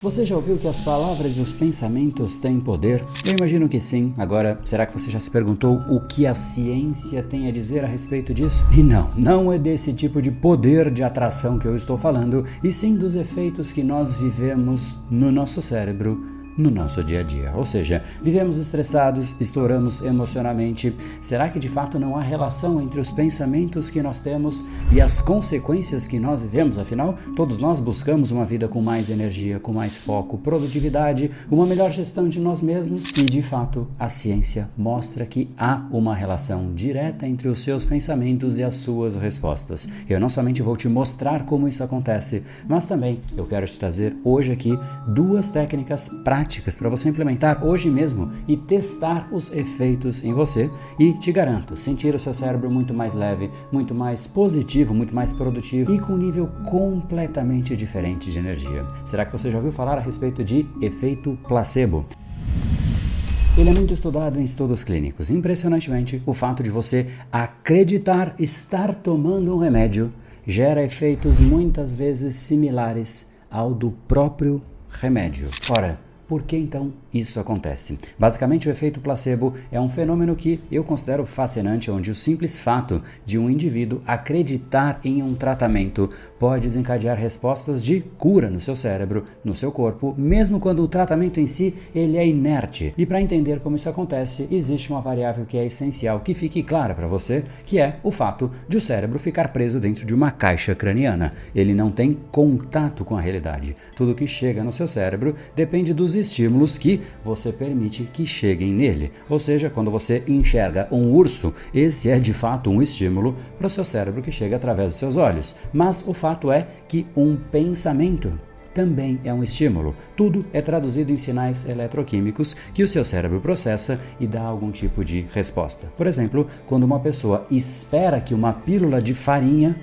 Você já ouviu que as palavras e os pensamentos têm poder? Eu imagino que sim. Agora, será que você já se perguntou o que a ciência tem a dizer a respeito disso? E não é desse tipo de poder de atração que eu estou falando, e sim dos efeitos que nós vivemos no nosso cérebro, no nosso dia a dia. Ou seja, vivemos estressados, estouramos emocionalmente. Será que de fato não há relação entre os pensamentos que nós temos e as consequências que nós vivemos? Afinal, todos nós buscamos uma vida com mais energia, com mais foco, produtividade, uma melhor gestão de nós mesmos e de fato a ciência mostra que há uma relação direta entre os seus pensamentos e as suas respostas. Eu não somente vou te mostrar como isso acontece, mas também eu quero te trazer hoje aqui duas técnicas práticas para você implementar hoje mesmo e testar os efeitos em você, e te garanto, sentir o seu cérebro muito mais leve, muito mais positivo, muito mais produtivo e com um nível completamente diferente de energia. Será que você já ouviu falar a respeito de efeito placebo? Ele é muito estudado em estudos clínicos. Impressionantemente, o fato de você acreditar estar tomando um remédio gera efeitos muitas vezes similares ao do próprio remédio. Ora, por que então isso acontece? Basicamente, o efeito placebo é um fenômeno que eu considero fascinante, onde o simples fato de um indivíduo acreditar em um tratamento pode desencadear respostas de cura no seu cérebro, no seu corpo, mesmo quando o tratamento em si ele é inerte. E para entender como isso acontece, existe uma variável que é essencial que fique clara para você, que é o fato de o cérebro ficar preso dentro de uma caixa craniana. Ele não tem contato com a realidade. Tudo que chega no seu cérebro depende dos estímulos que você permite que cheguem nele. Ou seja, quando você enxerga um urso, esse é de fato um estímulo para o seu cérebro que chega através dos seus olhos. Mas o fato é que um pensamento também é um estímulo. Tudo é traduzido em sinais eletroquímicos que o seu cérebro processa e dá algum tipo de resposta. Por exemplo, quando uma pessoa espera que uma pílula de farinha,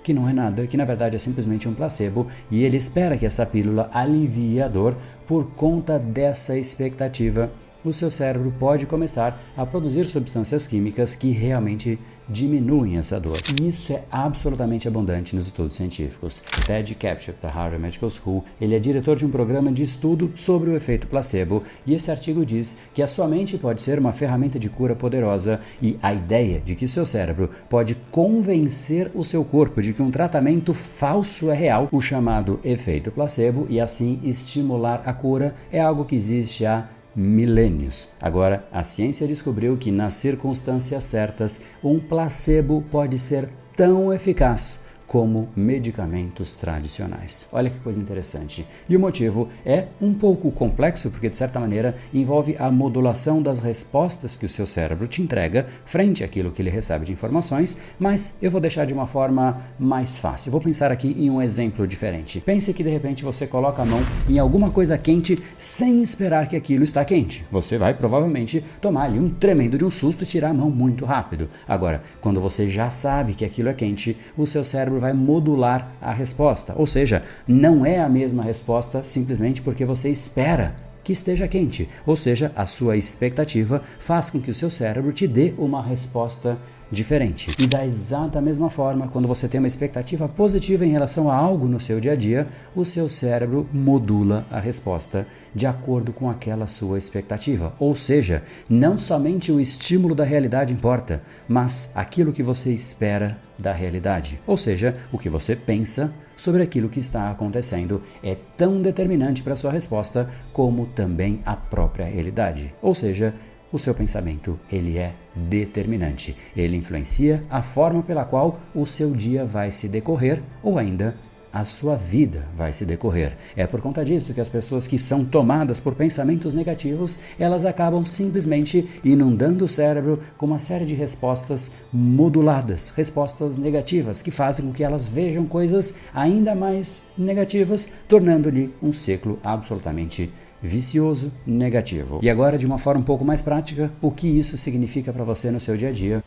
que não é nada, que na verdade é simplesmente um placebo, e ele espera que essa pílula alivie a dor, por conta dessa expectativa, o seu cérebro pode começar a produzir substâncias químicas que realmente diminuem essa dor. E isso é absolutamente abundante nos estudos científicos. Ted Kaptchuk, da Harvard Medical School, ele é diretor de um programa de estudo sobre o efeito placebo, e esse artigo diz que a sua mente pode ser uma ferramenta de cura poderosa, e a ideia de que o seu cérebro pode convencer o seu corpo de que um tratamento falso é real, o chamado efeito placebo, e assim estimular a cura, é algo que existe há milênios. Agora, a ciência descobriu que nas circunstâncias certas, um placebo pode ser tão eficaz como medicamentos tradicionais. Olha que coisa interessante. E o motivo é um pouco complexo, porque de certa maneira envolve a modulação das respostas que o seu cérebro te entrega frente àquilo que ele recebe de informações, mas eu vou deixar de uma forma mais fácil. Vou pensar aqui em um exemplo diferente. Pense que de repente você coloca a mão em alguma coisa quente sem esperar que aquilo está quente. Você vai provavelmente tomar ali um tremendo de um susto e tirar a mão muito rápido. Agora, quando você já sabe que aquilo é quente, o seu cérebro vai modular a resposta, ou seja, não é a mesma resposta simplesmente porque você espera que esteja quente, ou seja, a sua expectativa faz com que o seu cérebro te dê uma resposta diferente. E da exata mesma forma, quando você tem uma expectativa positiva em relação a algo no seu dia a dia, o seu cérebro modula a resposta de acordo com aquela sua expectativa. Ou seja, não somente o estímulo da realidade importa, mas aquilo que você espera da realidade. Ou seja, o que você pensa sobre aquilo que está acontecendo é tão determinante para a sua resposta como também a própria realidade. Ou seja, o seu pensamento, ele é determinante. Ele influencia a forma pela qual o seu dia vai se decorrer, ou ainda a sua vida vai se decorrer. É por conta disso que as pessoas que são tomadas por pensamentos negativos, elas acabam simplesmente inundando o cérebro com uma série de respostas moduladas, respostas negativas, que fazem com que elas vejam coisas ainda mais negativas, tornando-lhe um ciclo absolutamente vicioso, negativo. E agora, de uma forma um pouco mais prática, o que isso significa para você no seu dia a dia?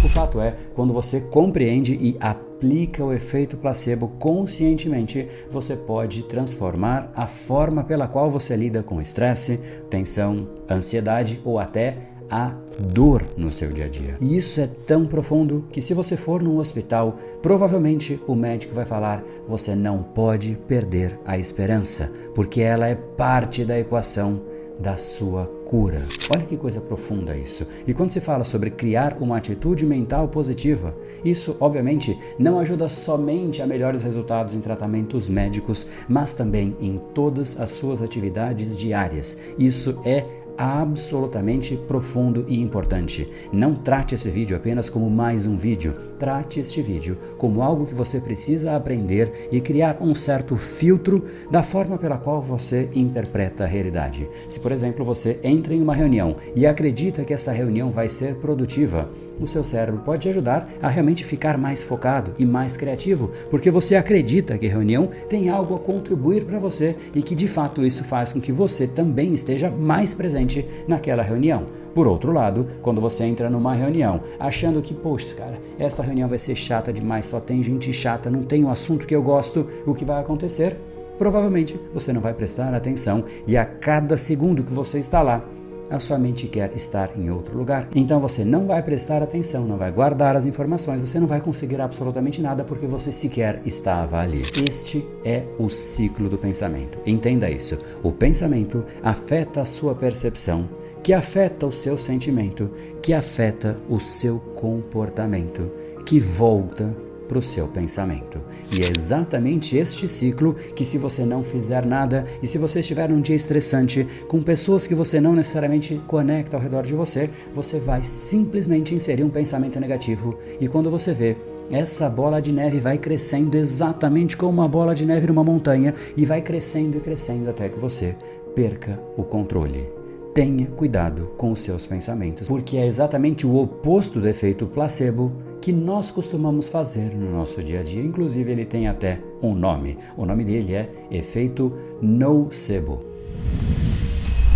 O fato é, quando você compreende e aplica o efeito placebo conscientemente, você pode transformar a forma pela qual você lida com estresse, tensão, ansiedade ou até a dor no seu dia a dia. E isso é tão profundo que se você for num hospital, provavelmente o médico vai falar: você não pode perder a esperança, porque ela é parte da equação da sua cura. Olha que coisa profunda isso. E quando se fala sobre criar uma atitude mental positiva, isso obviamente não ajuda somente a melhores resultados em tratamentos médicos, mas também em todas as suas atividades diárias. Isso é absolutamente profundo e importante. Não trate esse vídeo apenas como mais um vídeo. Trate este vídeo como algo que você precisa aprender e criar um certo filtro da forma pela qual você interpreta a realidade. Se, por exemplo, você entra em uma reunião e acredita que essa reunião vai ser produtiva, o seu cérebro pode te ajudar a realmente ficar mais focado e mais criativo, porque você acredita que a reunião tem algo a contribuir para você e que de fato isso faz com que você também esteja mais presente naquela reunião. Por outro lado, quando você entra numa reunião achando que, poxa, cara, essa reunião vai ser chata demais, só tem gente chata, não tem um assunto que eu gosto, o que vai acontecer? Provavelmente você não vai prestar atenção e a cada segundo que você está lá, a sua mente quer estar em outro lugar. Então você não vai prestar atenção, não vai guardar as informações, você não vai conseguir absolutamente nada porque você sequer estava ali. Este é o ciclo do pensamento. Entenda isso. O pensamento afeta a sua percepção, que afeta o seu sentimento, que afeta o seu comportamento, que volta para o seu pensamento. E é exatamente este ciclo que, se você não fizer nada e se você estiver num dia estressante com pessoas que você não necessariamente conecta ao redor de você, você vai simplesmente inserir um pensamento negativo e quando você vê, essa bola de neve vai crescendo exatamente como uma bola de neve numa montanha e vai crescendo e crescendo até que você perca o controle. Tenha cuidado com os seus pensamentos, porque é exatamente o oposto do efeito placebo que nós costumamos fazer no nosso dia a dia. Inclusive, ele tem até um nome. O nome dele é efeito nocebo.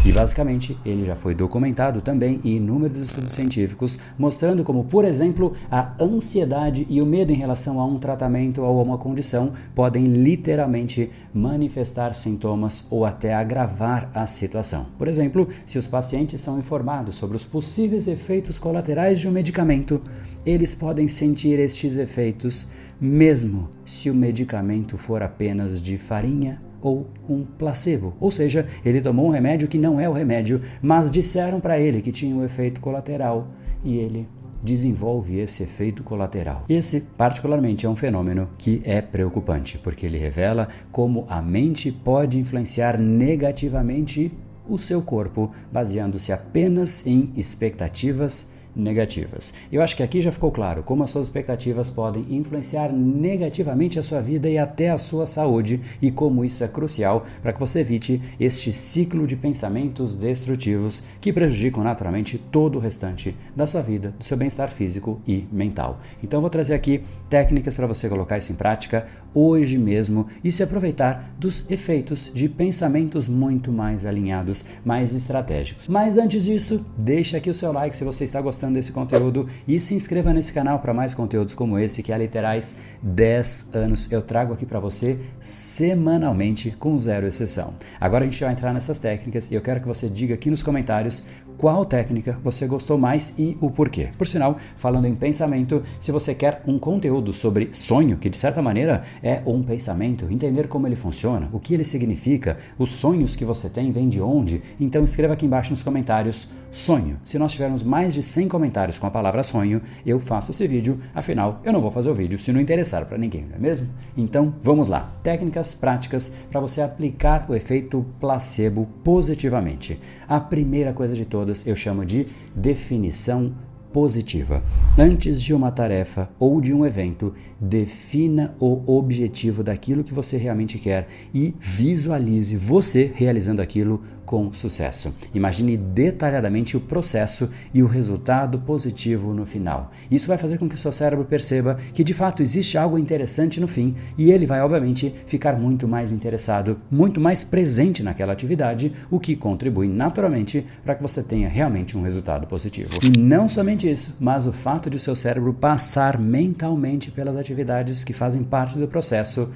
E basicamente ele já foi documentado também em inúmeros estudos científicos, mostrando como, por exemplo, a ansiedade e o medo em relação a um tratamento ou a uma condição podem literalmente manifestar sintomas ou até agravar a situação. Por exemplo, se os pacientes são informados sobre os possíveis efeitos colaterais de um medicamento, eles podem sentir estes efeitos mesmo se o medicamento for apenas de farinha ou um placebo, ou seja, ele tomou um remédio que não é o remédio, mas disseram para ele que tinha um efeito colateral e ele desenvolve esse efeito colateral. Esse, particularmente, é um fenômeno que é preocupante, porque ele revela como a mente pode influenciar negativamente o seu corpo, baseando-se apenas em expectativas negativas. Eu acho que aqui já ficou claro como as suas expectativas podem influenciar negativamente a sua vida e até a sua saúde e como isso é crucial para que você evite este ciclo de pensamentos destrutivos que prejudicam naturalmente todo o restante da sua vida, do seu bem-estar físico e mental. Então eu vou trazer aqui técnicas para você colocar isso em prática hoje mesmo e se aproveitar dos efeitos de pensamentos muito mais alinhados, mais estratégicos. Mas antes disso, deixa aqui o seu like se você está gostando desse conteúdo e se inscreva nesse canal para mais conteúdos como esse que há literais 10 anos eu trago aqui para você semanalmente com zero exceção. Agora a gente vai entrar nessas técnicas e eu quero que você diga aqui nos comentários qual técnica você gostou mais e o porquê. Por sinal, falando em pensamento, se você quer um conteúdo sobre sonho, que de certa maneira é um pensamento, entender como ele funciona, o que ele significa, os sonhos que você tem vêm de onde, então escreva aqui embaixo nos comentários sonho. Se nós tivermos mais de 100 comentários com a palavra sonho, eu faço esse vídeo, afinal eu não vou fazer o vídeo se não interessar para ninguém, não é mesmo? Então vamos lá, técnicas práticas para você aplicar o efeito placebo positivamente. A primeira coisa de todas eu chamo de definição positiva. Antes de uma tarefa ou de um evento, defina o objetivo daquilo que você realmente quer e visualize você realizando aquilo com sucesso. Imagine detalhadamente o processo e o resultado positivo no final. Isso vai fazer com que o seu cérebro perceba que de fato existe algo interessante no fim e ele vai obviamente ficar muito mais interessado, muito mais presente naquela atividade, o que contribui naturalmente para que você tenha realmente um resultado positivo. E não somente isso, mas o fato de o seu cérebro passar mentalmente pelas atividades que fazem parte do processo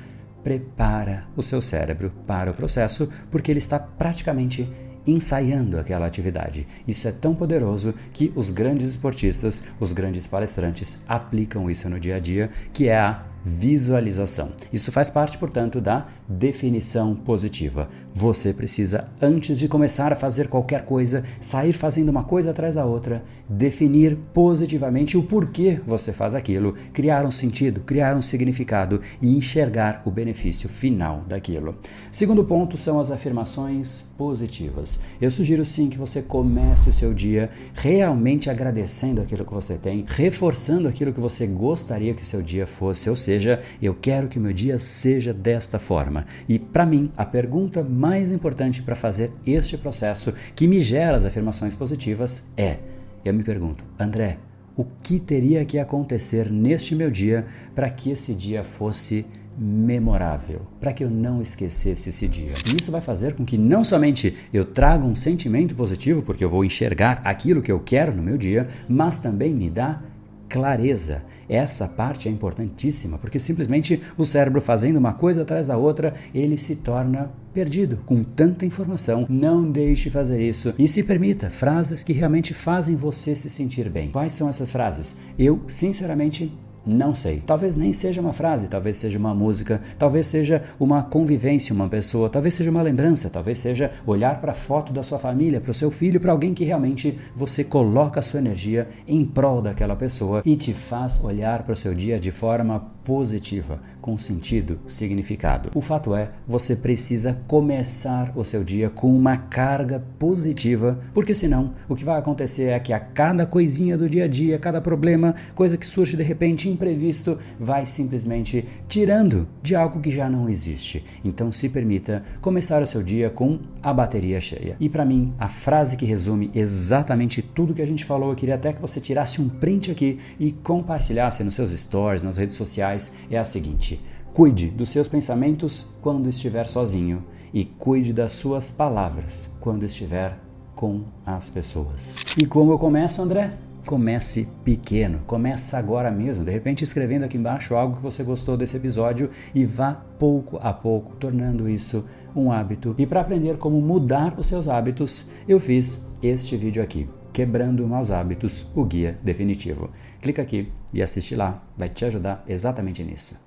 prepara o seu cérebro para o processo, porque ele está praticamente ensaiando aquela atividade. Isso é tão poderoso que os grandes esportistas, os grandes palestrantes aplicam isso no dia a dia, que é a visualização. Isso faz parte, portanto, da definição positiva. Você precisa, antes de começar a fazer qualquer coisa, sair fazendo uma coisa atrás da outra, definir positivamente o porquê você faz aquilo, criar um sentido, criar um significado e enxergar o benefício final daquilo. Segundo ponto são as afirmações positivas. Eu sugiro sim que você comece o seu dia realmente agradecendo aquilo que você tem, reforçando aquilo que você gostaria que o seu dia fosse, ou seja, eu quero que o meu dia seja desta forma. E para mim, a pergunta mais importante para fazer este processo que me gera as afirmações positivas é, eu me pergunto, André, o que teria que acontecer neste meu dia para que esse dia fosse memorável, para que eu não esquecesse esse dia? E isso vai fazer com que não somente eu traga um sentimento positivo, porque eu vou enxergar aquilo que eu quero no meu dia, mas também me dá clareza. Essa parte é importantíssima, porque simplesmente o cérebro fazendo uma coisa atrás da outra, ele se torna perdido com tanta informação. Não deixe fazer isso e se permita frases que realmente fazem você se sentir bem. Quais são essas frases? Eu, sinceramente, não sei. Talvez nem seja uma frase, talvez seja uma música, talvez seja uma convivência, uma pessoa, talvez seja uma lembrança, talvez seja olhar para a foto da sua família, para o seu filho, para alguém que realmente você coloca a sua energia em prol daquela pessoa e te faz olhar para o seu dia de forma positiva, com sentido, significado. O fato é, você precisa começar o seu dia com uma carga positiva, porque senão o que vai acontecer é que a cada coisinha do dia a dia, cada problema, coisa que surge de repente imprevisto, vai simplesmente tirando de algo que já não existe. Então se permita começar o seu dia com a bateria cheia. E para mim, a frase que resume exatamente tudo que a gente falou, eu queria até que você tirasse um print aqui e compartilhasse nos seus stories, nas redes sociais, é a seguinte: cuide dos seus pensamentos quando estiver sozinho e cuide das suas palavras quando estiver com as pessoas. E como eu começo, André? Comece pequeno, começa agora mesmo, de repente escrevendo aqui embaixo algo que você gostou desse episódio e vá pouco a pouco tornando isso um hábito. E para aprender como mudar os seus hábitos, eu fiz este vídeo aqui, Quebrando Maus Hábitos, o guia definitivo. Clica aqui e assiste lá, vai te ajudar exatamente nisso.